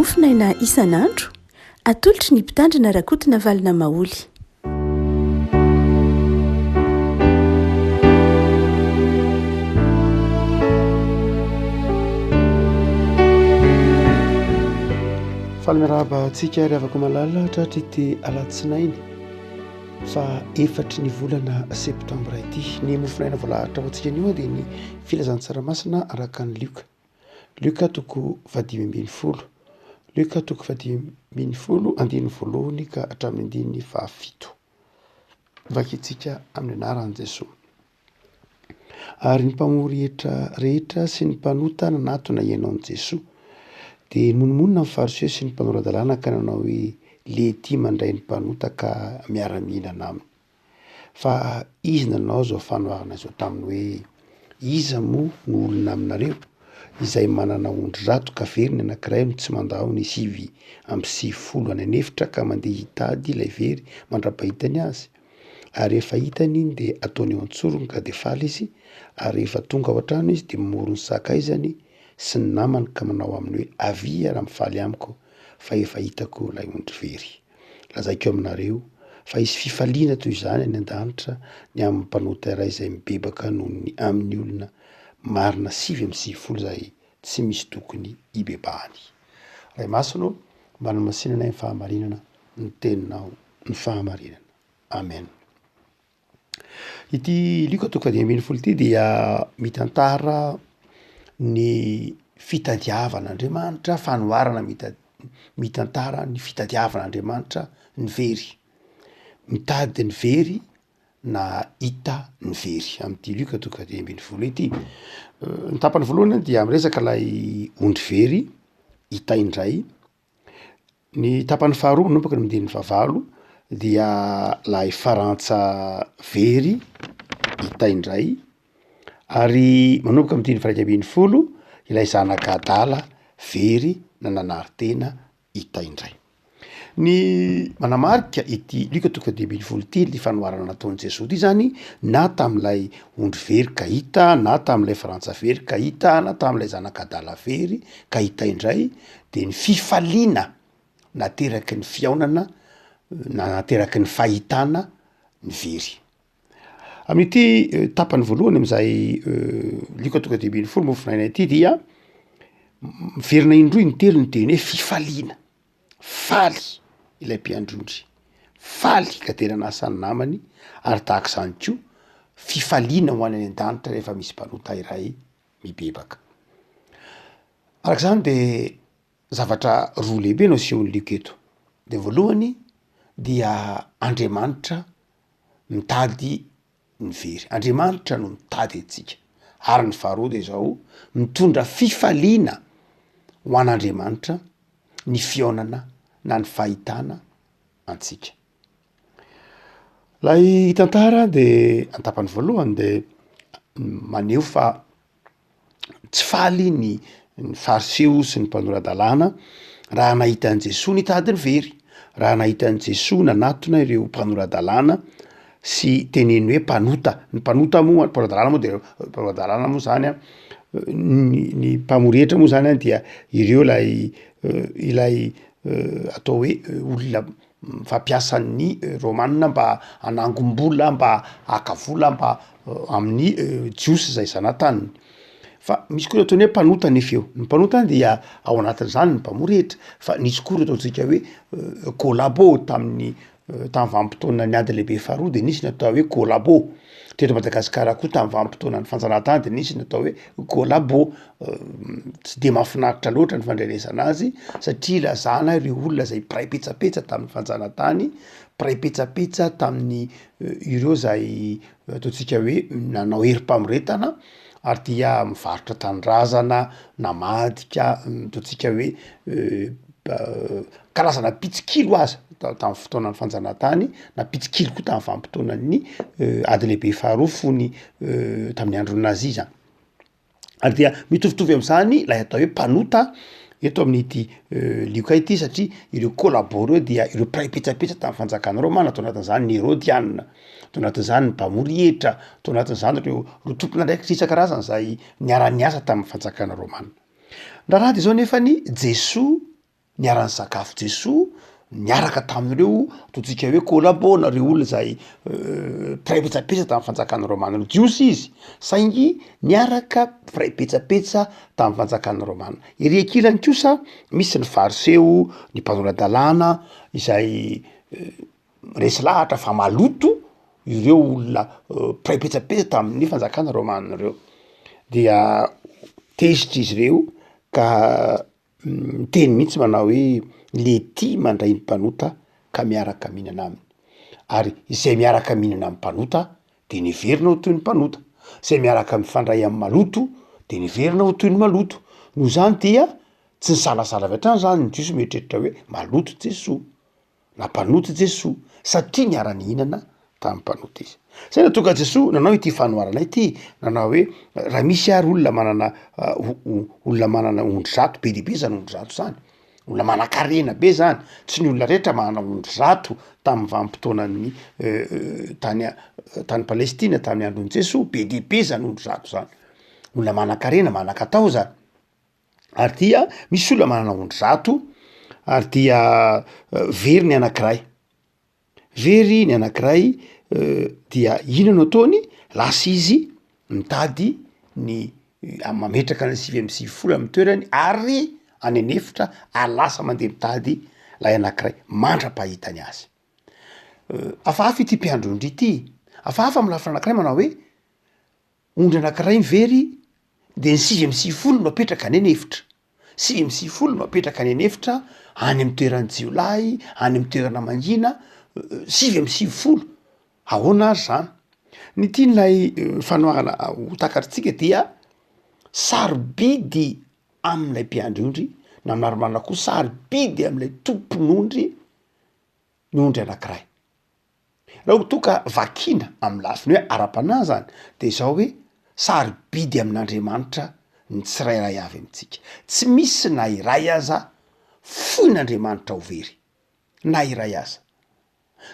mofinaina isan'andro atolotry ny mpitandrina rakotina valina maoly. Falimiraba antsika ary avako malala tratra ity alatsinainy fa efatry ny volana septambra ity ny mofinaina voalahatra ho antsika anio dia ny filazan-tsaramasina araka ny Luka toko 10:10, Luka toko 10:10 andiny voalohany ka hatramin'ny andiny 17. Vakitsika amin'ny anaran'i Jesosy. Ary ny mpamory rehetra sy ny mpanota nanatona ianaon' Jesosy dia nonomonina amin'ny fariseo sy ny mpanoran-dalàna ka nanao hoe lety mandray ny mpanota ka miara-mihinana aminy. Fa izy nanao zao fanoharana izao taminy hoe iza moa no olona aminareo izay manana ondry rato ka very ny anankiray no tsy mandaho ny 7:10 any anefitra ka mandeha hitady ilay very mandra-pahitany azy. Ary rehefa hitany iny dia ataony eo an-tsorony ka defaly izy, ary rehefa tonga ao an-trano izy dia mimoro ny sakaizany sy ny namany ka manao aminy hoe avia raha mifaly amiko fa efa hitako ilay ondry very. Lazaiko aminareo fa isy fifaliana toy izany any an-danitra ny amin'ny mpanota iray izay mibebaka noho ny amin'ny olona marina 7:10 izay tsy misy tokony hibebahany. Ray masino mba namasinana ny fahamarinana ny teninao ny fahamarinana. Amen. Ity Luka toko 10:10 ity dia mitantara ny fitadiavan'Andriamanitra, fanoharana mitantara ny fitadiavan'Andriamanitra ny very. Mitady ny very na hita ny very amin'ity Luka toko 10:10 ity. Ny tapany voalohany dia miresaka ilay ondry very hita indray. Ny tapany faharoa manomboka ny andiny 19 dia ilay farantsa very hita indray. Ary manomboka amin'ny 21 ilay zanak'adala very na nanary-tena hita indray. Ny manamarika ity Luka toko 10:10 ity ny fanoharana nataon'i Jesosy ity zany na tamin'ilay ondry very ka hita, na tamin'ilay farantsa very ka hita, na tamin'ilay zanak'adala very ka hita indray, dia ny fifaliana nateraky ny fiaonana na nateraky ny fahitana ny very. Amin'ity tapany voalohany amin'izay Luka toko 10:10 mofinaina ity dia miverina indroy ny telo ny teny hoe fifaliana. Faly ilay mpiandry-ondry, faly ka tena nasa ny namany, ary tahaka izany koa fifaliana ho any an-danitra rehefa misy mpanota iray mibebaka. Arak'izany dia zavatra roa lehibe no asehon'ny Luka eto. Dia voalohany dia Andriamanitra mitady ny very. Andriamanitra no mitady antsika. Ary ny faharoa dia zao mitondra fifaliana ho an'Andriamanitra ny fiaonana na ny fahitana antsika. Lay tantara dia antapany voalohany dia maneho fa tsy faly ny fariseo sy ny mpanoran-dalàna raha nahita an'i Jesosy nitady ny very, raha nahita an'i Jesosy nanatona ireo mpanoran-dalàna sy teneny hoe mpanota. Ny mpanota moa, mpanoran-dalàna moa dia mpanoran-dalàna moa zany ny mpamoretra moa zany dia ireo ilay atao hoe olona fampiasan'ny romanina mba hanangom-bola, mba haka vola, mba amin'ny jiosy izay zana-taniny. Fa misy koa ataony hoe mpanota nefa eo. Ny mpanota dia ao anatin'izany ny mpamoretra, fa nisy koa ataontsika hoe collabo tamin'ny vanim-potoana ny ady lehibe faharoa dia nisy ny atao hoe collabo. Teto Madagasikara koa tamin'ny vanim-potoana ny fanjanahantany dia nisy ny atao hoe collabo. Tsy de mahafinaritra loatra ny fandrenesana azy satria ilazana ireo olona izay mpiray petsapetsa tamin'ny fanjanahantany, mpiray petsapetsa tamin'ny ireo izay ataontsika hoe nanao herim-pamoretana ary dia mivarotra tanindrazana, namadika, ataontsika hoe karazana pitsikilo aza tamin'ny fotoanan'ny fanjanahantany, na pitsikilo koa tamin'ny vanim-potoanan'ny ady lehibe faharoa fony tamin'ny andron'ny nazi zany. Ary dia mitovitovy amin'izany lay atao hoe mpanota eto amin'ity Luka ity satria ireo collabo dia ireo mpiray petsapetsa tamin'ny fanjakana Roma, tao anatin'izany ny Herodiana, tao anatin'izany ny mpamoro hetra, tao anatin'izany ireo tompona ndraiky isan-karazany izay niara-niasa tamin'ny fanjakana Roma. Raha dia zao nefany Jesosy niarany sakafo Jesoa niaraka tamin'ireo totsika hoe kolabona reo olona zay miraipetsapetsa tamin'ny fanjakana romana jiosy izy saingy niaraka miraipetsapetsa tamin'ny fanjakana romana iry ankilany kosa misy ny fariseo ny mpanora-dalàna izay resy lahatra fa maloto ireo olona miraipetsapetsa tamin'ny fanjakana romana reo dia tezitra izy reo ka teny mihitsy manao hoe le tia mandray ny mpanota ka miaraka mihinana aminy ary izay miaraka mihinana amin'ny mpanota de niverina ho toy ny mpanota zay miaraka mifandray amin'ny maloto de niverina ho toy ny maloto noho zany dia tsy nisalasala avy hatrany zany ny jiosy mieritreritra hoe maloto Jesoa na mpanoto Jesoa satria niara-ny hinana tamin'ny mpanota izy zay natonga Jesoa nanao ity fanoaranay ity nanao hoe raha misy ary olona manana ondry zato be dehibe zany ondry zato zany olona manan-karena be zany tsy ny olona rehetra manana ondry zato tamin'ny vanim-potoanan'ny tany Palestina tamin'ny andron'i Jesoa be dehibe zany ondry zato zany olona manan-karena manan-katao zany ary dia misy olona manana ondry zato ary dia very ny anankiray dia ino no ataony lasa izy mitady ny mametraka ny 9 amin'ny toerany ary any anefitra ary lasa mandeha mitady lay anankiray mandra-pahitany azy hafahafa ity mpiandro ondry ity hafahafa amin'ny lafitra anankiray manao hoe ondry anankiray mivery de ny 9 no apetraka any anefitra 9 no apetraka any anefitra any amin'ny toeran'ny jiolahy any amin'ny toerana mangina 9 ahoana azy zany ny tianylay fanoarana ho takatritsika dia sarobidy amin'ilay mpiandry ondry na minaromarina koa sarobidy amin'ilay tompon'ondry ny ondry anankiray raha ho toka vakina amin'ny lafiny hoe ara-panahy zany de zao hoe sarobidy amin'Andriamanitra ny tsirairay avy amintsika tsy misy na iray aza foin'Andriamanitra ho very na iray aza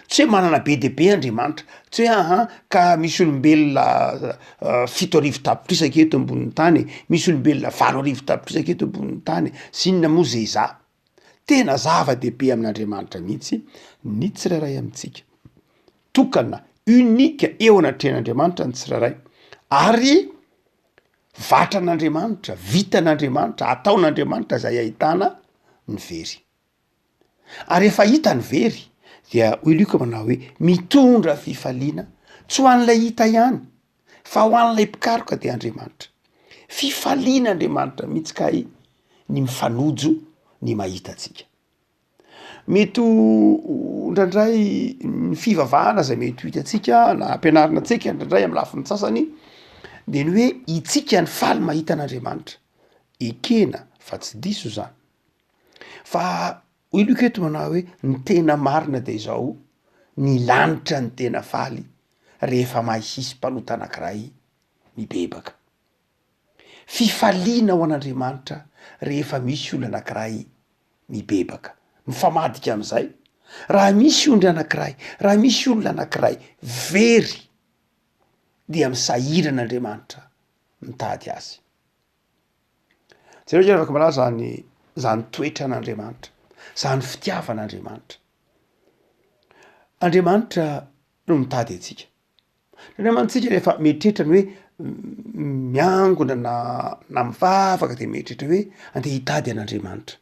tsy hoe manana be dehibe Andriamanitra tsy hoe ka misy olombelona 7,000 tapitrisa eto ambonin'ny tany misy olombelona 8,000 tapitrisa eto ambonin'ny tany sy inona moa zay za tena zava-dehibe amin'Andriamanitra mihitsy ny tsirairay amintsika tokana unika eo anatrehan'Andriamanitra ny tsirairay ary vatran'Andriamanitra vitan'Andriamanitra ataon'Andriamanitra zay ahitana ny very ary efa hita ny very dia hoy Luka manao hoe mitondra fifaliana tsy ho an'ilay hita ihany fa ho an'ilay mpikaroka de Andriamanitra fifaliana Andriamanitra mihitsy ka ny mifanojo ny mahita atsika mety ndraindray ny fivavahana zay mety ho hitatsika na ampianarina atsika ndraindray amin'ny lafiny sasany de ny hoe itsika ny faly mahita an'Andriamanitra ekena fa tsy diso zany fa hoy Luka eto manao hoe ny tena marina de izao ny lanitra ny tena faly rehefa mahisy mpanota anankiray mibebaka fifaliana ho an'Andriamanitra rehefa misy olona anankiray mibebaka mifamadika am'izay raha misy ondry anankiray raha misy olona anankiray very dia misahiran'Andriamanitra mitady azy zareo afaka malaza zany toetra an'Andriamanitra zany fitiavan'Andriamanitra Andriamanitra no mitady atsika Andriamanitsika rehefa mieritreritra ny hoe miangona na mivavaka de mieritreritra hoe andeha hitady an'Andriamanitra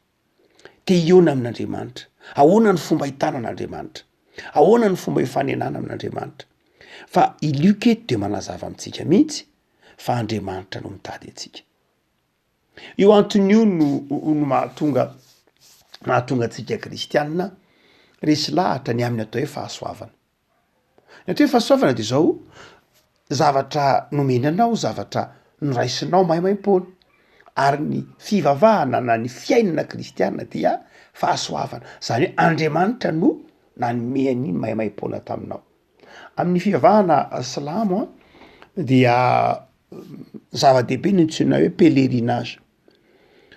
te hiona amin'Andriamanitra ahoana ny fomba hitana an'Andriamanitra ahoana ny fomba hifanenana amin'Andriamanitra fa i Luka eto de manazava amintsika mihitsy fa Andriamanitra no mitady atsika io antony io no mahatonga antsika kristianina resy lahatra ny amin'ny atao hoe fahasoavana ny atao hoe fahasoavana de zao zavatra nomenanao zavatra noraisinao mahimaimpona ary ny fivavahana na ny fiainana kristianina dia fahasoavana zany hoe Andriamanitra no nanome an'iny mahimaimpona taminao amin'ny fivavahana silamo dia zava-dehibe ny antsoina hoe pelerinage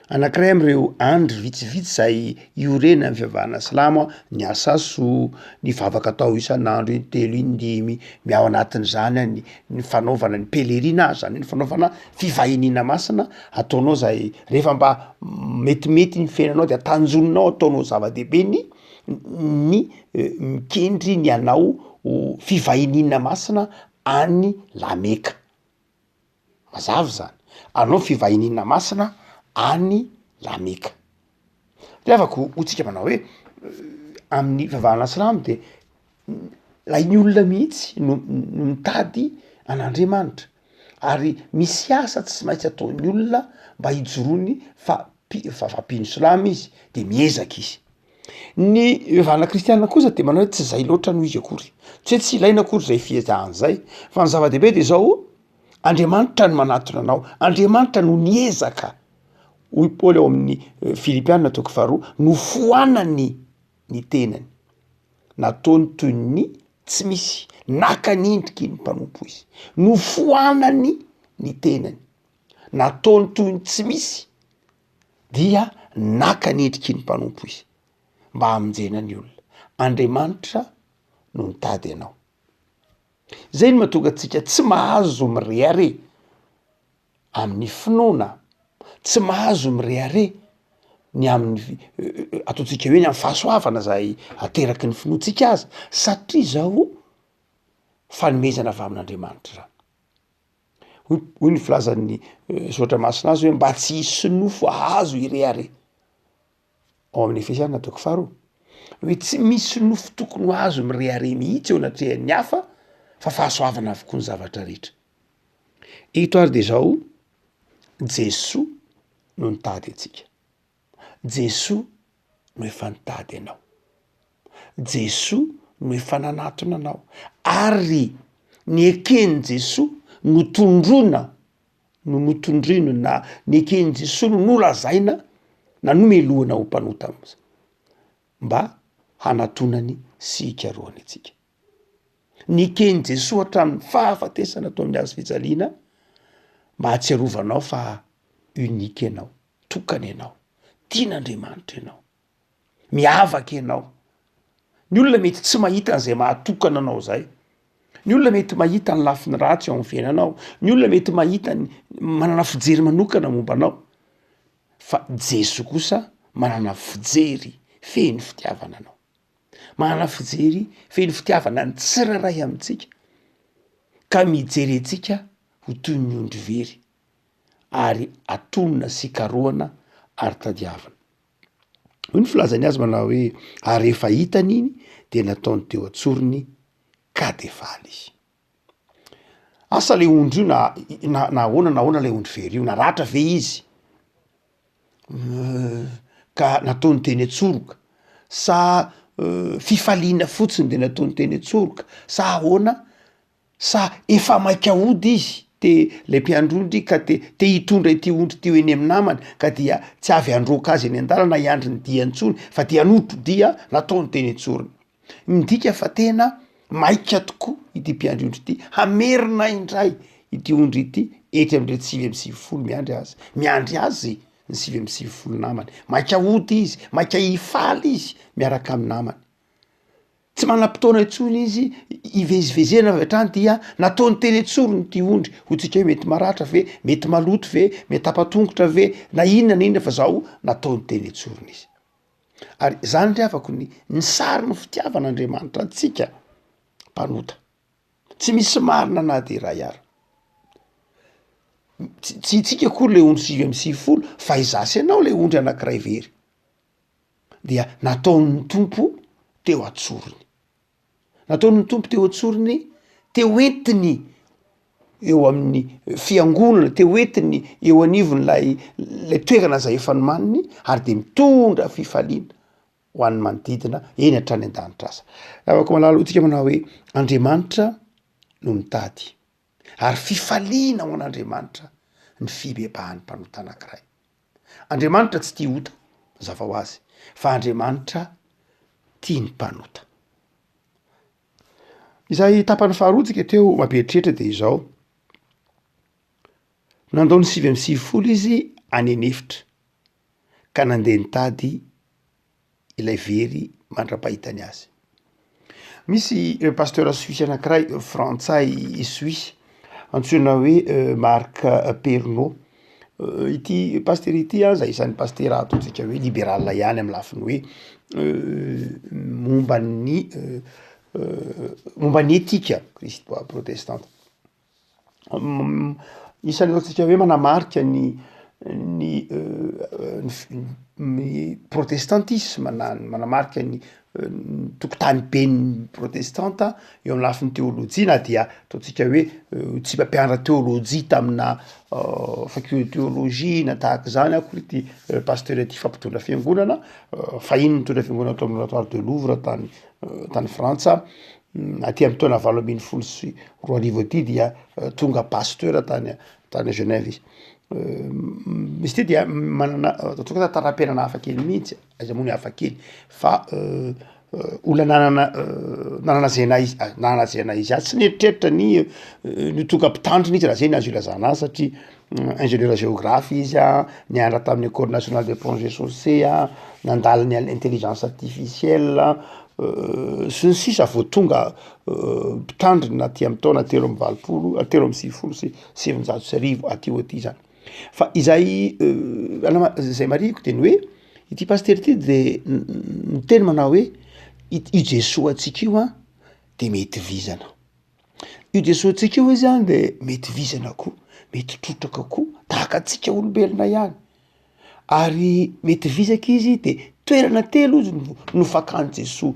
anankiray am'ireo andry vitsivitsy zay iorena am'y fivavahana silamo a ny asaso ny vavaka atao isan'andro iny telo iny ndimy miao anatin'zany a ny fanaovana ny pelerina zany ny fanaovana fivahinina masina ataonao zay rehefa mba metimety ny fiainanao de atanjoninao ataonao zava-dehibe ny mikendry ny anao fivahinina masina any lameka mazava zany anao fivahinina masina any lameka de afaka hotsika manao hoe amin'ny fivavahana silamo de la ny olona mihitsy no mitady an'Andriamanitra ary misy asa tsy maintsy ataon'ny olona mba hijoroany fafampino silamo izy de miezaka izy. Ny fivavahana kristianina kosa de manao hoe tsy zay loatra no izy akory tsy hoe tsy ilaina akory zay fiezahana zay fa ny zava-dehibe de zao Andriamanitra no manatona anao, Andriamanitra no niezaka hoy Paoly ao amin'ny Filipianina toko faharoa no foanany ny tenany nataony toy ny tsy misy naka nindriky ny mpanompo izy no foanany ny tenany nataony toy ny tsy misy dia naka nindriky ny mpanompo izy mba hamonjena ny olona. Andriamanitra no mitady anao. Zay no mahatonga antsika tsy mahazo mirehare amin'ny finoana, tsy mahazo mirehare ny amin'ny ataontsika hoe ny amin'ny fahasoavana zay ateraky ny finoantsika azy satria zao fanomezana avy amin'Andriamanitra zany. Hoy ny filazan'ny soatra masina azy hoe mba tsy hisy nofo azo irehare ao amin'ny Efesianina toko faharoa hoe tsy misy nofo tokony ho azo mirehare mihitsy eo anatrehan'ny hafa fa fahasoavana avokoa ny zavatra rehetra. Eto ary de zao Jesoa no nitady atsika, Jesoa no efa nitady anao, Jesoa no efa nanatona anao ary ny ekeny Jesoa no tondrona no notondrino na ny ekeny Jesoa no nolazaina na nomelohana ho mpanota mba hanatonany sy hikarohany atsika. Ny ekeny Jesoa hatramin'ny fahafatesana atao amin'ny hazo fijaliana mba hatsiarovanao fa unika ianao, tokany ianao, tian'Andriamanitra ianao, miavaka ianao. Ny olona mety tsy mahita an'izay mahatokana anao zay. Ny olona mety mahita ny lafiny ratsy ao amin'ny fiainanao. Ny olona mety mahita ny manana fijery manokana momba anao. Fa Jesoa kosa manana fijery feno fitiavana anao. Manana fijery feno fitiavana ny tsirairay amintsika ka mijery antsika ho toy ny ondry very ary atonona sy karohana ary tadiavana. Hoy ny filazany azy manao hoe ary rehefa hitany iny de nataony teo antsorony ka de faly izy. Asa le ondry io na ahoana le ondry very io naratra ve izy ka nataony teny atsoroka sa fifaliana fotsiny de nataony teny atsoroka sa ahoana sa efa maika hody izy te le mpiandrondry ka te hitondra ity ondry ty eny amin'ny namany ka dia tsy avy androka azy eny an-dalana hiandry ny dia antsony fa dia hanotro dia nataony teny antsorony. Midika fa tena maika tokoa ity mpiandrondry ity hamerina indray ity ondry ity etry am'ire 5 miandry azy ny 5 namany maika hody izy maika hifaly izy miaraka amin'ny namany tsy manam-potoana intsony izy ivezivezena avy hatrany dia nataony teny antsorony ty ondry hotsika hoe mety maratra ve mety maloto ve mety apatongotra ve na inona fa zao nataony teny antsorony izy. Ary zany ndray afaka ny sary ny fitiavan'Andriamanitra antsika mpanota tsy misy marina na de iray ary tsy tsika akory le ondry 5 fa izasy ianao le ondry anankiray very dia nataony tompo teo antsorony, nataony tompo teo antsorony teo entiny eo amin'ny fiangonana teo entiny eo anivony lay toerana zay efa nomaniny ary de mitondra fifaliana ho an'ny manodidina eny hatrany an-danitra asa. Afaka malala hotsika manao hoe Andriamanitra no mitady ary fifaliana ho an'Andriamanitra ny fibebahan'ny mpanota anankiray. Andriamanitra tsy tia ota zava ho azy fa Andriamanitra tia ny mpanota. Izay tapany faharotsika teo mampieritreritra de izao nandao ny 5 izy any anefitra ka nandeha nitady ilay very mandra-pahitany azy. Misy pasteur suisse anankiray frantsay suisse antsoina hoe Marc Pernot. Ity pasteur ity zay isan'ny pasteur ataontsika hoe libéral ihany amin'ny lafiny hoe momba ny etika kristo protestante. Isan'ny ataontsika hoe manamarika ny protestantisme manamarika ny tokotany ben'ny protestanta eo amin'ny lafiny teolojia, na dia ataontsika hoe tsy mpampianatra teolojia tamina faculté théologie na tahaka zany akory ity pasteur ity fampitondra fiangonana, fahiny mitondra fiangonana tao amin'ny oratoire de Louvre tany Frantsa. Aty amin'ny taona 1814 aty dia tonga pasteur tany Genève izy. Misy ty dia manana tonga tantara-piainana hafakely mihitsy, aiza moa ny hafakely fa olona nanana zay nahy izy tsy nieritreritra ny tonga mpitandrina izy raha zay ny azo ilazana azy satria ingénieur géographe izy nianatra tamin'ny école nationale de plongée chaussée nandala ny intelligence artificielle sy ny sisa vao tonga mpitandrina aty amin'ny taona 3 sy 700 aty zany. Fa izay zay mariko teny hoe ity pasteur ity de ny teny manao hoe io Jesoa atsika io de mety vizana. Io Jesoa atsika io izy de mety vizana koa, mety trotraka koa, tahaka atsika olombelona ihany. Ary mety vizaka izy de toerana telo izy no fakany Jesoa,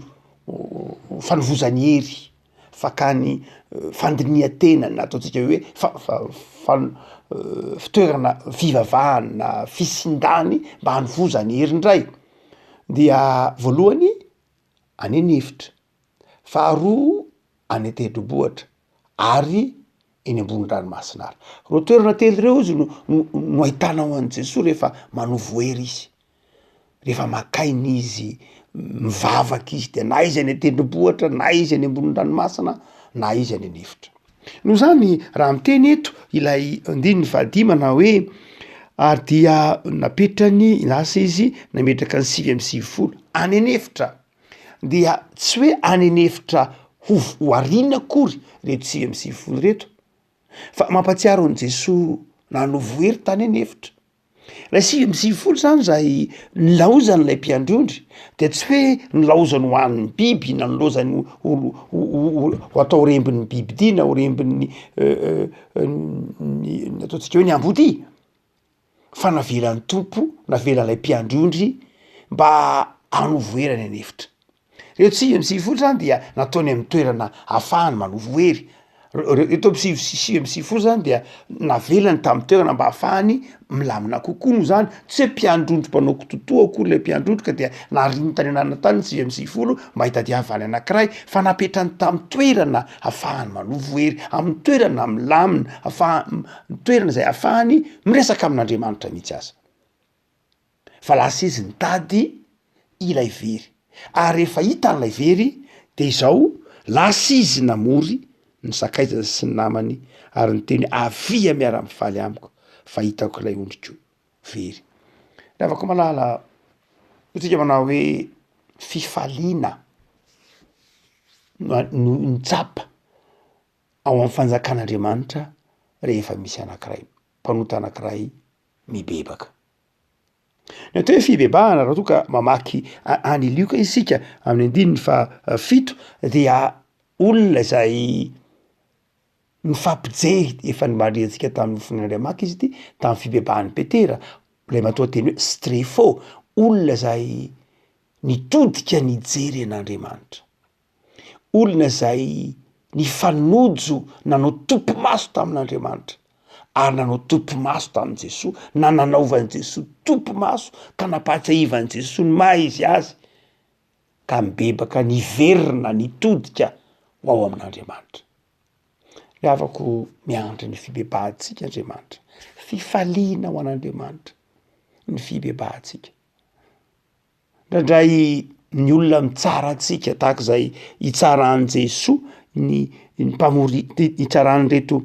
fanovozany hery, fakany fandinihan-tena na ataontsika hoe fitoerana fivavahana, fisindany mba hanovozany hery-ndray. Dia voalohany any an'efitra, faharoa any an-tendrombohitra, ary eny ambony-dranomasina ary. Reo toerana telo reo izy no ahitanao an' Jesoa rehefa manovo hery izy, rehefa makainy izy, mivavaka izy, de na izy any an-tendrombohitra, na izy any ambony-dranomasina, na izy any an'efitra. Noho zany raha miteny eto ilay andininy fahadimana hoe ary dia napetrany lasa izy nametraka ny 5 any an'efitra, dia tsy hoe any an'efitra ho arina akory reto 5 reto, fa mampatsiaro an' Jesoa nanovo hery tany an'efitra. Lay 5 zany zay nilaozany lay mpiandrondry, de tsy hoe nilaozany ho an'ny biby na nilaozany ho atao rembin'ny bibidia na ho rembin'ny ataontsika hoe ny ambodia, fa navelan'ny tompo, navelan'lay mpiandrondry mba hanovo hery any an'efitra. Reto 5 zany dia nataony amin'ny toerana ahafahany manovo hery. Reto 5 zany dia navelany tamin'ny toerana mba ahafahany milamina kokoa. Noho zany tsy hoe mpiandrondry mpanao kototoa akory le mpiandrondry ka dia nariny tany anana tany 5 mba hitadiavany anankiray, fa napetrany tamin'ny toerana ahafahany manovo hery, amin'ny toerana milamina, toerana zay ahafahany miresaka amin'Andriamanitra mihitsy aza. Fa lasa izy nitady ilay very, ary rehefa hita n'ilay very de izao lasa izy namory ny sakaizany sy ny namany, ary ny teny avia miara-mifaly amiko fa hitako ilay ondriko very. Ravako malala tsika manao hoe fifaliana no nitsapa ao amin'ny fanjakan'Andriamanitra rehefa misy anankiray, mpanota anankiray mibebaka. Ny atao hoe fibebahana raha toa ka mamaky any Lioka isika amin'ny 7 dia olona zay mifampijery efa nimariantsika tamin'ny fon'Andriamaky izy ity tamin'ny fibebahan'ny Petera, lay matoa teny hoe strefo, olona zay nitodika nijery an'Andriamanitra, olona zay nifanojo nanao tompo-maso tamin'Andriamanitra, ary nanao tompo-maso tamin'i Jesoa, na nanaovan'i Jesoa tompo-maso ka nampatsiahivan'i Jesoa ny maha izy azy, ka mibebaka niverina nitodika ho ao amin'Andriamanitra. Afako miandry ny fibebahantsika Andriamanitra, fifaliana ho an'Andriamanitra ny fibebahantsika. Ndraindray ny olona mitsara antsika tahaka zay itsarany Jesoa ny mpamori itsarany reto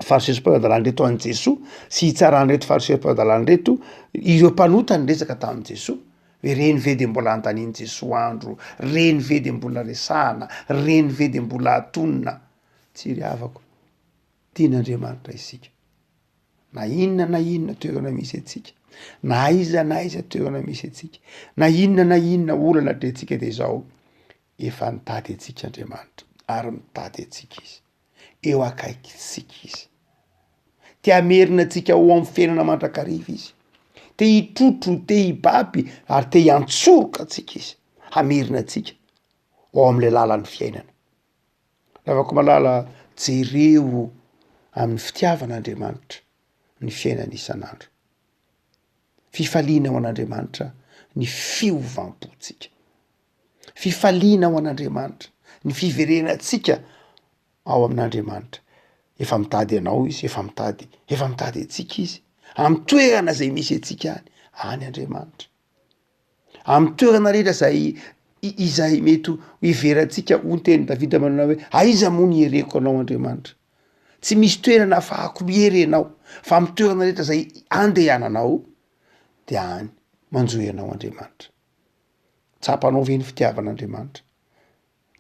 farisesom-pahadalan reto an' Jesoa sy hitsaranyreto farisesom-pahadalan reto ireo mpanota ny resaka tamin' Jesoa hoe reny ve de mbola antaniny Jesoa andro, reny ve de mbola resahana, reny ve de mbola atonina. Tsy ry havako, tian'Andriamanitra isika. Na inona toerana misy atsika, na aiza toerana misy atsika, na inona olana dretsika de zao efa nitady atsika Andriamanitra ary mitady atsika izy, eo akaikitsika izy, te amerina atsika ho amin'ny fiainana mandrakariva izy, te hitrotro, te hibaby ary te hiantsoroka atsika izy, hamerina atsika ao am'le lalan'ny fiainana. Lavako malala jereo amin'ny fitiavan'Andriamanitra ny fiainana isan'andro, fifaliana ho an'Andriamanitra ny fiovampotsika, fifaliana ho an'Andriamanitra ny fiverenatsika ao amin'Andriamanitra. Efa mitady anao izy, efa mitady atsika izy, amin'ny toerana zay misy atsika any Andriamanitra, amin'ny toerana rehetra izay mety hiveratsika ho ny teny Davida manao hoe aiza moa ny hereko anao Andriamanitra. Tsy misy toerana ahafahako miery anao fa amin'ny toerana rehetra zay andehananao de any manjohy anao Andriamanitra. Tsapanao ve ny fitiavan'Andriamanitra?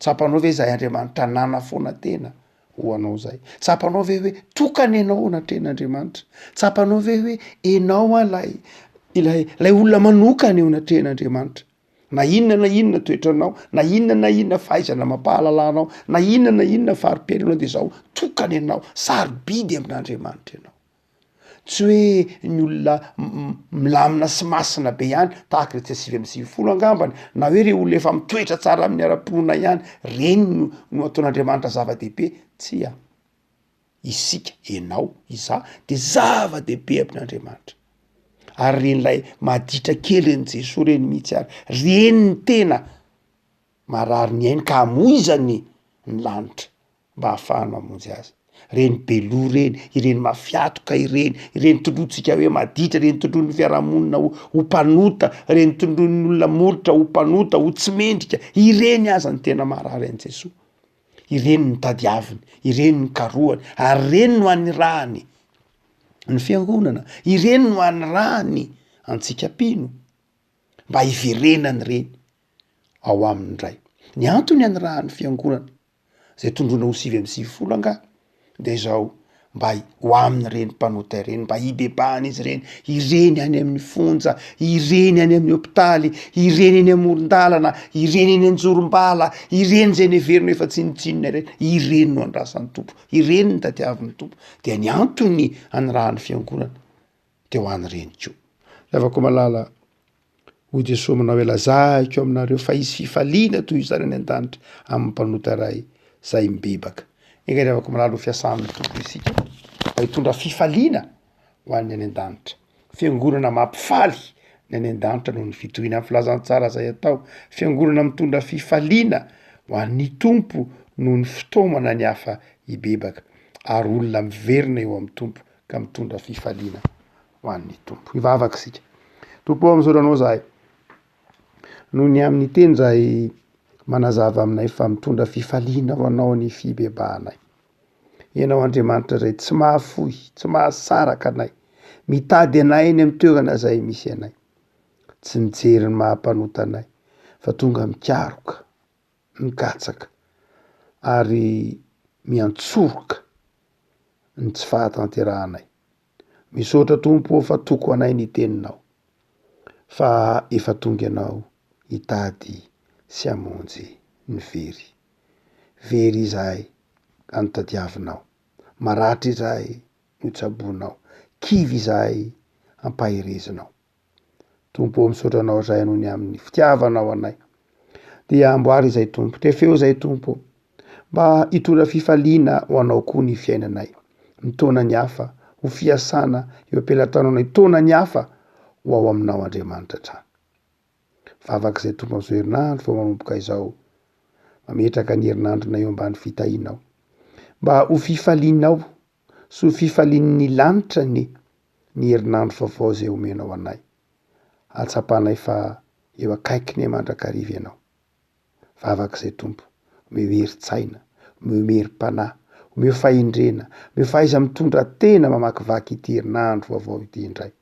Tsapanao ve zay Andriamanitra nana foana tena ho anao zay? Tsapanao ve hoe tokany ianao natrehan'Andriamanitra? Tsapanao ve hoe enao ilay olona manokana eo natrehan'Andriamanitra? Na inona toetranao, na inona fahaizana mampahalalanao, na inona fari-piainanao de zao tokany ianao, sarobidy amin'Andriamanitra ianao. Tsy hoe ny olona milamina sy masina be ihany tahaka ireo tsy 9:20 angambany, na hoe reo olona efa mitoetra tsara amin'ny ara-ponina ihany reny no ataon'Andriamanitra zava-dehibe. Tsia, isika enao iza de zava-dehibe amin'Andriamanitra. Ary renylay maditra kely ny Jesoa reny mihitsy ary reny ny tena marary ny ainy ka hamoizany ny lanitra mba hahafahany mamonjy azy. Reny beloha reny, ireny mafiatoka ireny tondrotsika hoe maditra, reny tondron'ny fiarahamonina ho mpanota, reny tondron'ny olona molotra ho mpanota, ho tsy mendrika, ireny aza ny tena marary an' Jesoa. Ireny ny tadiaviny, ireny ny karohany, ary reny no anirahany ny fiangonana, ireny no anirahany antsika mpino mba hiverenany reny ao amin'ny ray. Ny antony anirahany fiangonana zay tondrona ho 9:20 anga de zao mba ho amin'ny reny mpanota ireny, mba hibebahana izy reny, ireny any amin'ny fonja, ireny any amin'ny hopitaly, ireny any amoron-dalana, ireny any anjorom-bala, ireny zay neverina efa tsinitsinina ireny, ireny no andrasan'ny tompo, ireny ny tadiavin'ny tompo. De ny antony anirahany fiangonana de ho an'ireny koa. Lavako malala ho Jesosy manao hoe lazahiko aminareo fa hisy fifaliana toy izany any an-danitra amin'ny mpanota ray zay mibebaka. Eka lavako malala ho fiasan'ny tompo isika hitondra fifaliana ho an'ny any an-danitra, fiangonana mampifaly ny any an-danitra noho ny fitohina amin'ny filazantsara zay atao, fiangonana mitondra fifaliana ho an'ny tompo noho ny fitaomana ny hafa hibebaka, ary olona miverina eo amin'ny tompo ka mitondra fifaliana ho an'ny tompo. Hivavaka sika. Tompo amin'izao anao zahay, noho ny amin'ny teny zay manazava aminay fa mitondra fifaliana ho anao ny fibebahanay. Ianao Andriamanitra zay tsy mahafoy, tsy mahasaraka anay, mitady anay eny amin'ny toerana zay misy anay, tsy mijery ny mahampanota anay fa tonga mikaroka, mikatsaka ary miantsoroka ny tsy fahatanterahanay. Misaotra tompo fa toko anay ny teninao, fa efa tonga ianao hitady sy hamonjy ny very izahay antadiavinao, maratra izahay no tsabonao, kivy izahay ampaherezinao. Tompo misaotra anao zay noho ny amin'ny fitiavanao anay, dia amboary izay tompo, tefeo zay tompo, mba hitondra fifaliana ho anao koa ny fiainanay, mitona ny hafa ho fiasana eo am-pelantananay, tona ny hafa ho ao aminao Andriamanitra trano. Vavaka izay tompo amin'izao herinandro vao manomboka izao, mametraka ny herinandronay eo ambany fitahinao, mba ho fifalianao sy ho fifalian'ny lanitra ny herinandro vaovao zay omenao anay. Atsapanay fa eo akaikiny mandrakariva ianao. Vavaka izay tompo, omeo herin-tsaina, omeo herim-panahy, omeo fahendrena, omeo fahaiza mitondra tena mamakivaky ity herinandro vaovao ity indray.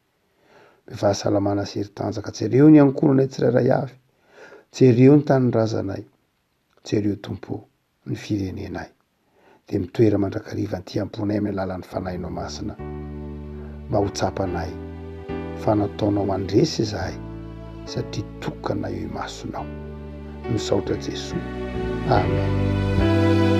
Fahasalamana sy hery-tanjaka, jereo ny ankoronay tsirairay avy, jereo ny tanindrazanay, jereo tompo ny firenenay, de mitoera mandrakariva ny tiamponay amin'ny alalan'ny fanahinao masina, mba ho tsapanay fa nataonao andresy izahay satria tokana eo imasonao. Misaotra Jesosy. Amen.